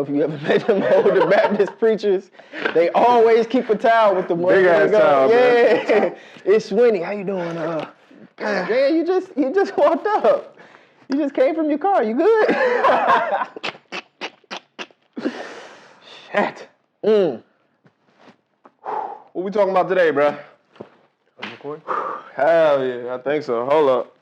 If you ever met them older Baptist preachers, they always keep a towel with the money. Big ass towel, yeah. man. It's Swinny. How you doing? Man, you just walked up. You just came from your car. You good? Shit. What we talking about today, bruh? Hell yeah, I think so. Hold up.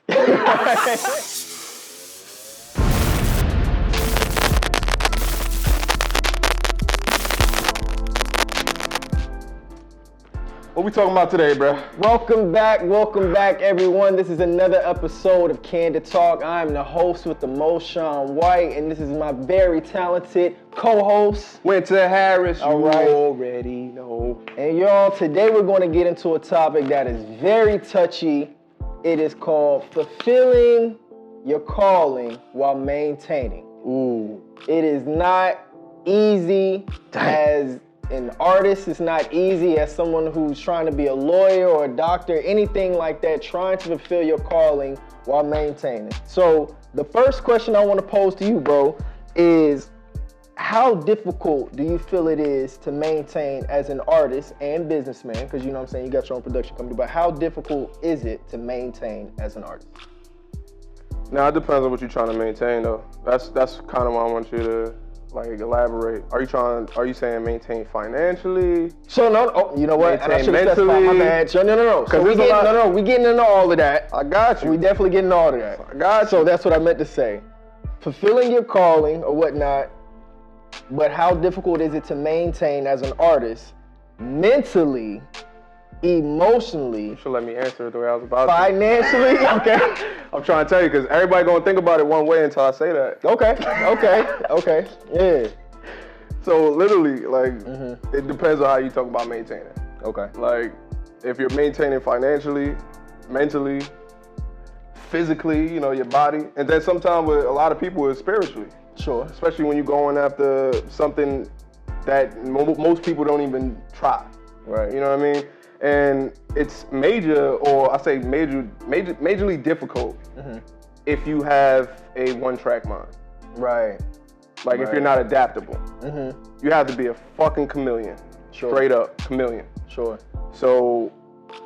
What we talking about today, bruh? Welcome back, everyone. This is another episode of CANDID TALK. I'm the host with the most, Shawn White, and this is my very talented co-host, Winta Harris. All you right. already know. And y'all, today we're going to get into a topic that is very touchy. It is called fulfilling your calling while maintaining. Ooh. It is not easy as an artist. It's not easy as someone who's trying to be a lawyer or a doctor, anything like that, trying to fulfill your calling while maintaining. So the first question I want to pose to you, bro, is how difficult do you feel it is to maintain as an artist and businessman? Because you know what I'm saying, you got your own production company, but how difficult is it to maintain as an artist? Now it depends on what you're trying to maintain, though. That's kind of why I want you to elaborate. Are you saying maintain financially? So no, you know what? Maintain I should have specified my bad. So no. So we getting into all of that. I got you. We definitely getting all of that. I got you. So that's what I meant to say. Fulfilling your calling or whatnot, but how difficult is it to maintain as an artist, mentally, emotionally? You should let me answer it the way I was about to. Financially? Okay. I'm trying to tell you because everybody gonna think about it one way until I say that. Okay. Yeah. So literally, it depends on how you talk about maintaining. Okay. Like, if you're maintaining financially, mentally, physically, your body, and then sometimes with a lot of people it's spiritually. Sure. Especially when you're going after something that most people don't even try. Right. You know what I mean? And it's majorly difficult if you have a one-track mind. Right. Like if you're not adaptable. You have to be a fucking chameleon. Sure. Straight up chameleon. Sure. So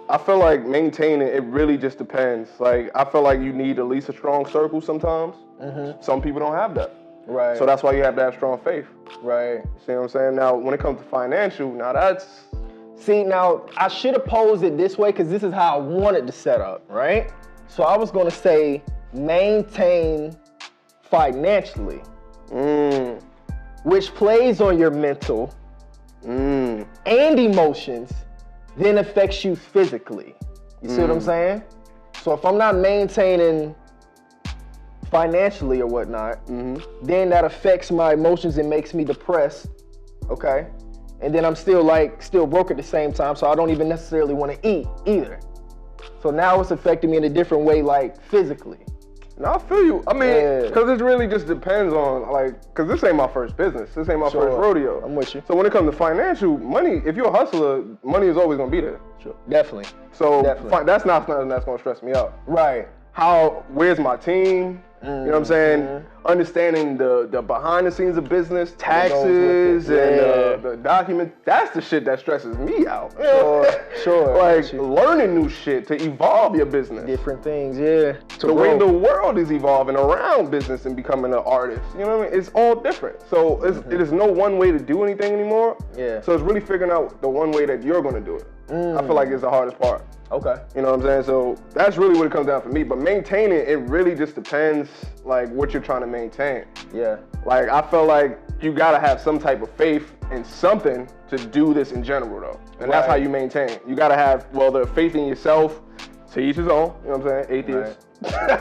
I feel like maintaining, it really just depends. Like I feel like you need at least a strong circle sometimes. Some people don't have that. Right. So that's why you have to have strong faith. Right. See what I'm saying? Now, when it comes to financial, now I should have posed it this way because this is how I wanted to set up, right? So I was going to say maintain financially, which plays on your mental and emotions, then affects you physically. You see what I'm saying? So if I'm not maintaining financially or whatnot, then that affects my emotions and makes me depressed, okay? And then I'm still broke at the same time, so I don't even necessarily want to eat either. So now it's affecting me in a different way, like physically. No, I feel you. I mean, because it really just depends on, because this ain't my first business. This ain't my first rodeo. I'm with you. So when it comes to financial, money, if you're a hustler, money is always going to be there. Sure. Definitely. So that's not something that's going to stress me out. Right. Where's my team? You know what I'm saying? Understanding the behind the scenes of business, taxes, and the document. That's the shit that stresses me out. Sure. Like learning new shit to evolve your business. Different things, yeah. The way the world is evolving around business and becoming an artist. You know what I mean? It's all different. So it is no one way to do anything anymore. Yeah. So it's really figuring out the one way that you're going to do it. I feel like it's the hardest part. Okay. You know what I'm saying? So that's really what it comes down for me. But maintaining, it really just depends what you're trying to maintain. Yeah. Like I feel like you gotta have some type of faith in something to do this in general though. And that's how you maintain. You gotta have, the faith in yourself, to each his own, you know what I'm saying? Atheist.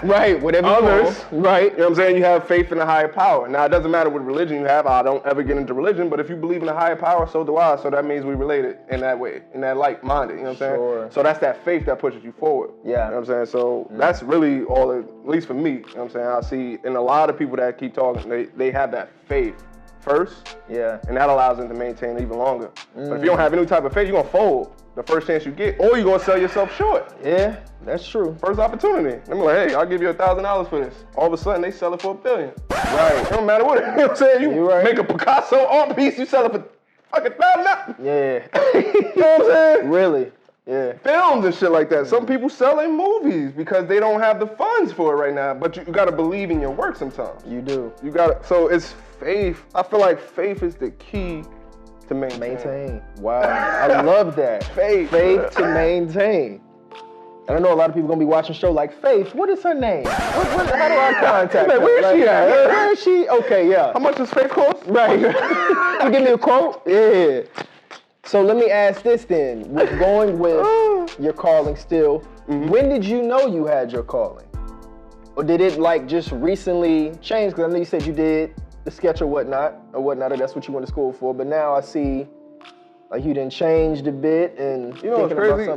Right, whatever others. Right. You know what I'm saying? You have faith in a higher power. Now, it doesn't matter what religion you have. I don't ever get into religion, but if you believe in a higher power, so do I. So that means we related in that way, in that like-minded, you know what I'm saying? Sure. So that's that faith that pushes you forward. Yeah. You know what I'm saying? So that's really all, at least for me, you know what I'm saying? I see in a lot of people that keep talking, they have that faith first. Yeah. And that allows them to maintain even longer. But if you don't have any type of faith, you're going to fold. the first chance you get, or you're gonna sell yourself short. Yeah, that's true. First opportunity. I'm like, hey, I'll give you $1,000 for this. All of a sudden, they sell it for $1 billion. Right. It don't matter what. You know what I'm saying? You right. make a Picasso art piece, you sell it for fucking $1,000. Yeah. You know what I'm saying? Really? Yeah. Films and shit like that. Some people selling movies because they don't have the funds for it right now. But you gotta believe in your work sometimes. You do. You gotta. So it's faith. I feel like faith is the key to maintain. Wow. I love that. Faith. Faith to maintain. And I know a lot of people gonna be watching the show like, Faith, what is her name? How do I contact her? Where is she at? Where is she? Okay, yeah. How much does Faith cost? Right. You give me a quote? Yeah. So let me ask this then. With going with your calling still, when did you know you had your calling? Or did it like just recently change? Because I know you said you did the sketch or whatnot, or that's what you went to school for. But now I see like you done changed a bit and you know what's crazy?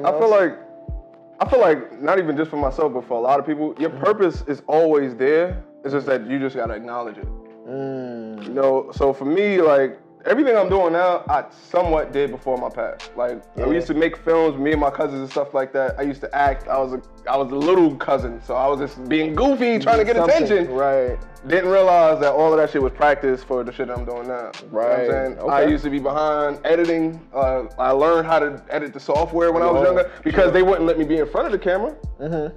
I feel like not even just for myself, but for a lot of people, your purpose is always there. It's just that you just gotta acknowledge it. You know, so for me, like everything I'm doing now, I somewhat did before my past. Like we used to make films, me and my cousins and stuff like that. I used to act. I was a little cousin, so I was just being goofy, trying to get attention. Right. Didn't realize that all of that shit was practice for the shit that I'm doing now. Right. You know what I'm saying? Okay. I used to be behind editing. I learned how to edit the software when I was younger because they wouldn't let me be in front of the camera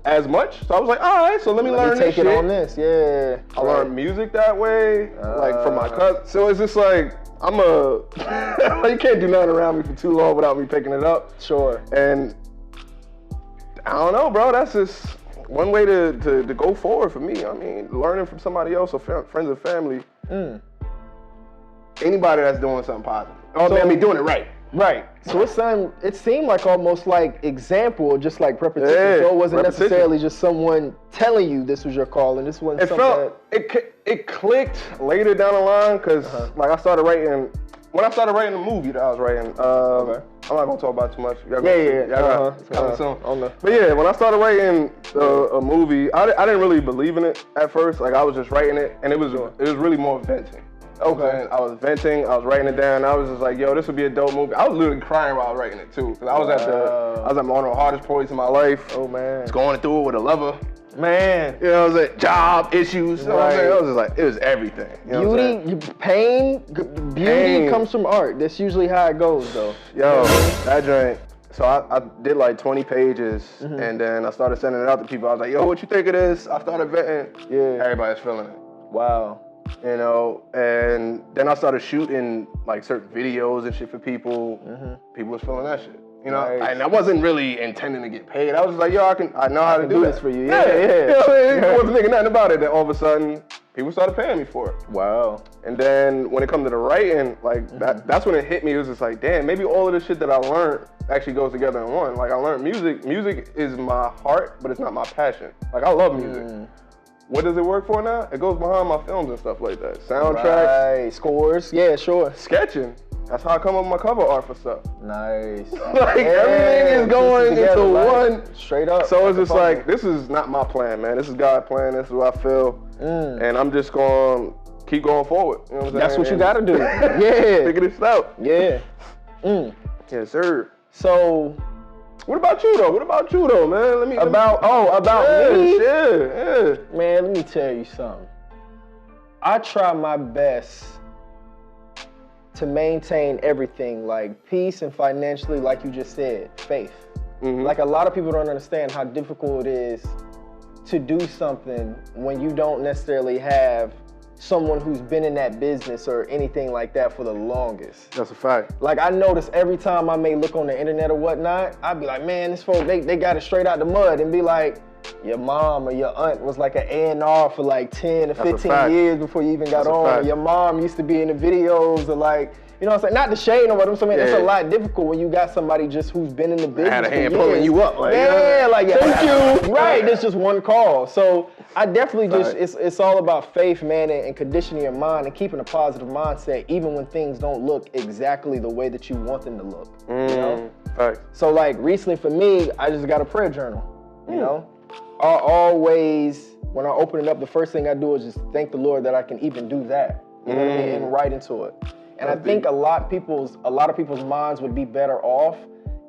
as much. So I was like, all right, so let me learn this shit. Take it on this, yeah. I learned music that way, like from my cousin. So it's just like, you can't do nothing around me for too long without me picking it up. Sure. And I don't know, bro, that's just one way to go forward for me. I mean, learning from somebody else or friends and family. Anybody that's doing something positive. Doing it right. Right. So it seemed like almost like example, just like repetition. Yeah, so it wasn't necessarily just someone telling you this was your call and this wasn't it clicked later down the line because like I started writing, when I started writing the movie that I was writing, I'm not gonna talk about it too much. It's coming soon. But yeah, when I started writing a movie, I didn't really believe in it at first. Like I was just writing it and it was really more venting. Okay. I was venting, I was writing it down, I was just like, yo, this would be a dope movie. I was literally crying while I was writing it too. Cause I was at one of the hardest points in my life. Oh man. I was going through it with a lover. Man. You know what I'm saying? Job issues. You know what I'm saying? I was just like, it was everything. You know beauty comes from art. That's usually how it goes though. Yo, that joint. So I did like 20 pages and then I started sending it out to people. I was like, yo, what you think of this? I started venting. Yeah. Everybody's feeling it. Wow. You know, and then I started shooting like certain videos and shit for people. People was feeling that shit. You know, and I wasn't really intending to get paid. I was just like, yo, I know how to do this for you. Yeah. You know what I mean? I wasn't thinking nothing about it. Then all of a sudden, people started paying me for it. Wow. And then when it comes to the writing, like that's when it hit me. It was just like, damn, maybe all of the shit that I learned actually goes together in one. Like I learned music. Music is my heart, but it's not my passion. Like I love music. What does it work for now? It goes behind my films and stuff like that. Soundtracks. Right. Scores. Yeah, sure. Sketching. That's how I come up with my cover art for stuff. Nice. Like everything is going into one. Straight up. So it's just like, this is not my plan, man. This is God's plan. This is what I feel. And I'm just going to keep going forward. You know what I'm saying? That's what you got to do. Yeah. Figure this out. Yeah. Yes, sir. So... What about you though, man? About me? Yeah. Man, let me tell you something. I try my best to maintain everything, like peace and financially, like you just said, faith. Like a lot of people don't understand how difficult it is to do something when you don't necessarily have someone who's been in that business or anything like that for the longest. That's a fact. Like I notice every time I may look on the internet or whatnot, I'd be like, man, this folk, they got it straight out the mud, and be like, your mom or your aunt was like an A&R for like 10 or 15 years before you even got on. Or your mom used to be in the videos or like, you know what I'm saying? Not the shade or what I'm saying. It's a lot difficult when you got somebody just who's been in the business. Had a hand pulling you up. Like, thank you. Right, it's just one call. So I definitely it's all about faith, man, and conditioning your mind and keeping a positive mindset even when things don't look exactly the way that you want them to look. You know? Right. So like recently for me, I just got a prayer journal, you know? I always, when I open it up, the first thing I do is just thank the Lord that I can even do that. You know what I mean? And write into it. And I think a lot of people's minds would be better off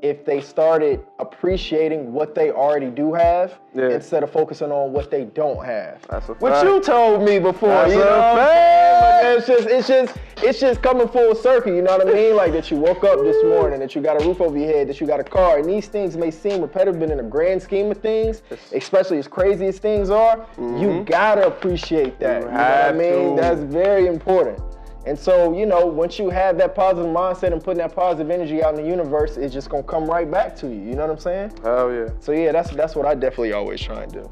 if they started appreciating what they already do have instead of focusing on what they don't have. That's a fact. What you told me before, That's you know a what I'm saying? It's just coming full circle, you know what I mean? Like that you woke up this morning, that you got a roof over your head, that you got a car, and these things may seem repetitive, but in the grand scheme of things, especially as crazy as things are, you gotta appreciate that. You know what I mean? That's very important. And so, you know, once you have that positive mindset and putting that positive energy out in the universe, it's just gonna come right back to you. You know what I'm saying? Hell yeah. So yeah, that's what I definitely always try and do.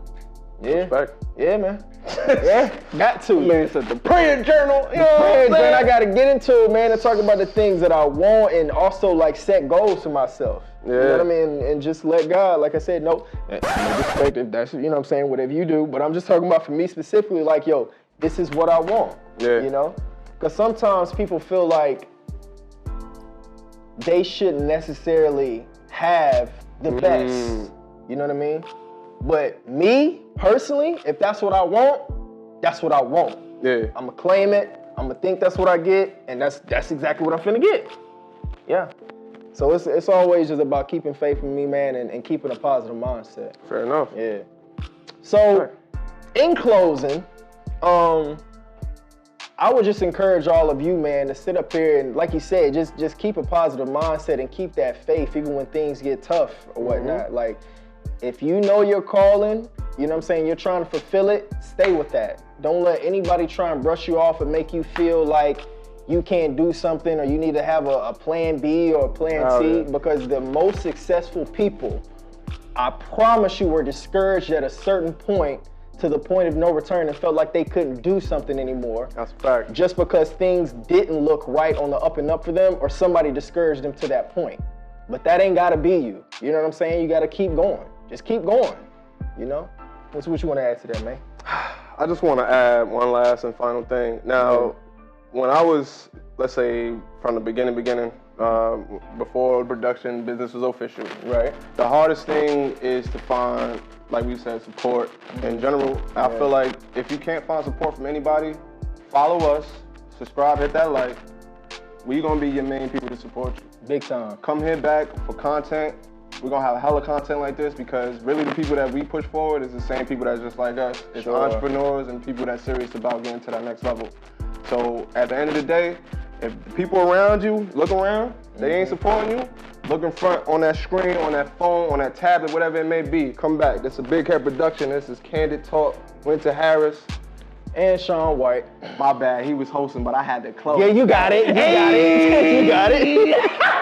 Yeah. Respect. Yeah, man. Yeah, got to. Man, it's the prayer journal. You know Prayers, man. I gotta get into it, man, and talk about the things that I want and also like set goals for myself. Yeah. You know what I mean? And just let God, like I said, no disrespect if that's, you know what I'm saying, whatever you do. But I'm just talking about for me specifically, like, yo, this is what I want. Yeah. You know? Because sometimes people feel like they shouldn't necessarily have the best. You know what I mean? But me, personally, if that's what I want, that's what I want. Yeah. I'm going to claim it. I'm going to think that's what I get. And that's exactly what I'm finna get. Yeah. So it's always just about keeping faith in me, man, and keeping a positive mindset. Fair enough. Yeah. So, in closing, I would just encourage all of you, man, to sit up here and, like you said, just keep a positive mindset and keep that faith even when things get tough or whatnot. Like, if you know your calling, you know what I'm saying, you're trying to fulfill it, stay with that. Don't let anybody try and brush you off and make you feel like you can't do something or you need to have a plan B or a plan C, because the most successful people, I promise you, were discouraged at a certain point to the point of no return and felt like they couldn't do something anymore. That's a fact. Just because things didn't look right on the up and up for them or somebody discouraged them to that point. But that ain't gotta be you. You know what I'm saying? You gotta keep going. Just keep going, you know? What you want to add to that, man? I just want to add one last and final thing. Now, when I was, let's say, from the beginning, before production business was official, right? The hardest thing is to find, like we said, support in general. I feel like if you can't find support from anybody, follow us, subscribe, hit that like. We're gonna be your main people to support you. Big time. Come here back for content. We're gonna have a hella content like this because really the people that we push forward is the same people that's just like us. It's entrepreneurs and people that's serious about getting to that next level. So at the end of the day, if the people around you, look around, they ain't supporting you, look in front on that screen, on that phone, on that tablet, whatever it may be. Come back. This is a Big Head production. This is Candid Talk. Winta Harris. And Shawn White. My bad, he was hosting, but I had to close. Yeah, you got it. You got it. You got it.